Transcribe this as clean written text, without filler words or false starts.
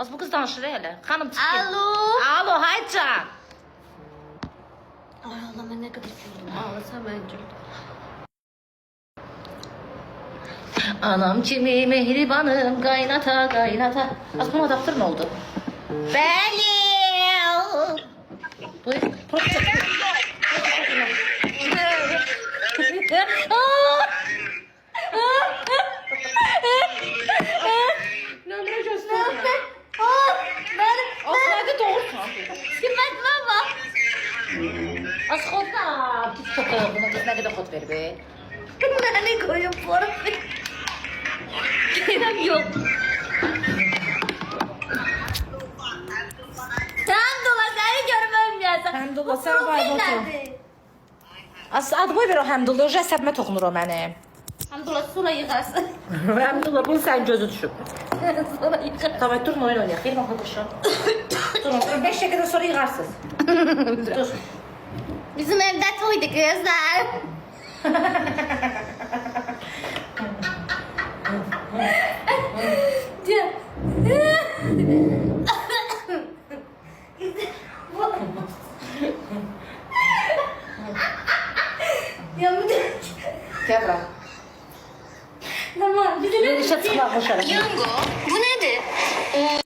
Az bu kız danışır hele. Hanım çıkın. Alo. Alo Haycan. Ay Allah ben ne kadar güldüm. Ağlasam ben güldüm. Anam kimi mehribanım kaynata kaynata. Az buna adaptır ne oldu? Beli. Buyur. Nömrə göstər. Aslaydı doğursan. Kıymet baba. Az xodda. Pis köpək bunu qız nə qədər xod verir be. Ben ne koyup borum. Kerem yok. Tamam dola seni görmem lazım. Həmdullah, sən var otur. Ad boy ver o Həmdullah, o əsəbimə toxunur o mənim. Hamdullah sonra yıkarsın. Həmdullah, bunun sən gözü düşüb. Sonra yıkarsın. Tamam, durun oyun oynayaq. Gelin arkadaşlar. Durun, 5 dakikada sonra yığarsınız. Dur. Bizim evde toydu kızlar. Ya bu Gel bırak. Tamam. Yürüyüşe çıkmak boşalır. Yango. Bu nedir?